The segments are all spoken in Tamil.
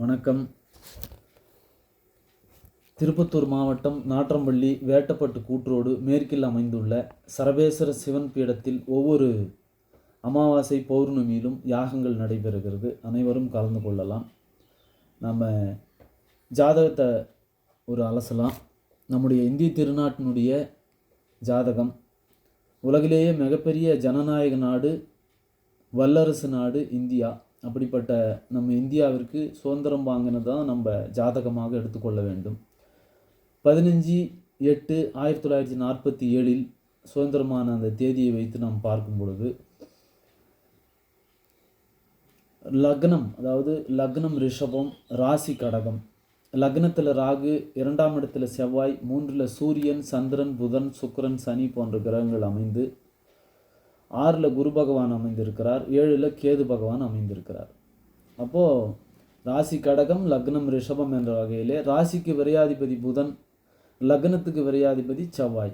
வணக்கம். திருப்பத்தூர் மாவட்டம் நாற்றம்பள்ளி வேட்டப்பட்டு கூற்றோடு மேற்கில் அமைந்துள்ள சரபேஸ்வர சிவன் பீடத்தில் ஒவ்வொரு அமாவாசை பௌர்ணமியிலும் யாகங்கள் நடைபெறுகிறது. அனைவரும் கலந்து கொள்ளலாம். நம்ம ஜாதகத்தை ஒரு அலசலாம். நம்முடைய இந்திய திருநாட்டினுடைய ஜாதகம் உலகிலேயே மிகப்பெரிய ஜனநாயக நாடு, வல்லரசு நாடு இந்தியா. அப்படிப்பட்ட நம்ம இந்தியாவிற்கு சுதந்திரம் வாங்கினது தான் நம்ம ஜாதகமாக எடுத்துக்கொள்ள வேண்டும். 15/8/1947 சுதந்திரமான அந்த தேதியை வைத்து நாம் பார்க்கும் பொழுது லக்னம், அதாவது லக்னம் ரிஷபம், ராசி கடகம். லக்னத்தில் ராகு, 2ஆம் இடத்துல செவ்வாய், 3ல் சூரியன், சந்திரன், புதன், சுக்கிரன், சனி போன்ற கிரகங்கள் அமைந்து 6ல் குரு பகவான் அமைந்திருக்கிறார், 7ல் கேது பகவான் அமைந்திருக்கிறார். அப்போது ராசி கடகம், லக்னம் ரிஷபம் என்ற வகையிலே ராசிக்கு விரையாதிபதி புதன், லக்னத்துக்கு விரையாதிபதி செவ்வாய்.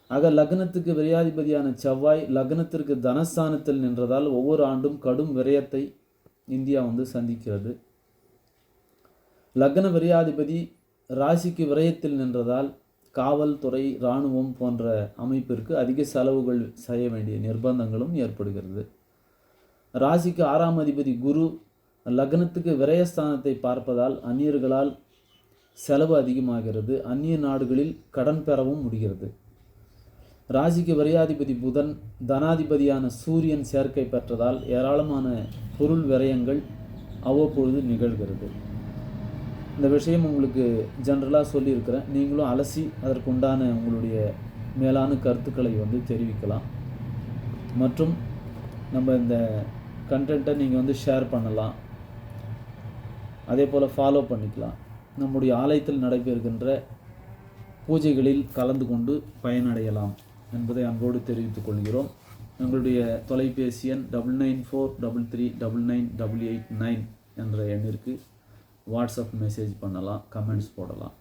ஆக லக்னத்துக்கு விரையாதிபதியான செவ்வாய் லக்னத்திற்கு தனஸ்தானத்தில் நின்றதால் ஒவ்வொரு ஆண்டும் கடும் விரயத்தை இந்தியா சந்திக்கிறது. லக்ன விரையாதிபதி ராசிக்கு விரயத்தில் நின்றதால் காவல்துறை, இராணுவம் போன்ற அமைப்பிற்கு அதிக செலவுகள் செய்ய வேண்டிய நிர்பந்தங்களும் ஏற்படுகிறது. ராசிக்கு 6ஆம் அதிபதி குரு லக்னத்துக்கு விரயஸ்தானத்தை பார்ப்பதால் அந்நியர்களால் செலவு அதிகமாகிறது. அந்நிய நாடுகளில் கடன் பெறவும் முடிகிறது. ராசிக்கு விரையாதிபதி புதன் தனாதிபதியான சூரியன் சேர்க்கை பெற்றதால் ஏராளமான பொருள் விரயங்கள் அவ்வப்பொழுது நிகழ்கிறது. இந்த விஷயம் உங்களுக்கு ஜென்ரலாக சொல்லியிருக்கிறேன். நீங்களும் அலசி அதற்குண்டான உங்களுடைய மேலான கருத்துக்களை தெரிவிக்கலாம். மற்றும் நம்ம இந்த கண்டென்ட்டை நீங்கள் ஷேர் பண்ணலாம். அதே போல் ஃபாலோ பண்ணிக்கலாம். நம்முடைய ஆலயத்தில் நடைபெறுகின்ற பூஜைகளில் கலந்து கொண்டு பயனடையலாம் என்பதை அன்போடு தெரிவித்துக் கொள்கிறோம். எங்களுடைய தொலைபேசி எண் 9943399889 என்ற எண்ணிற்கு வாட்ஸ்அப் மெசேஜ் பண்ணலாம், கமெண்ட்ஸ் போடலாம்.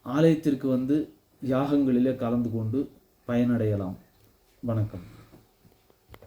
ஆலயத்திற்கு யாகங்களிலே கலந்து கொண்டு பயனடையலாம். வணக்கம்.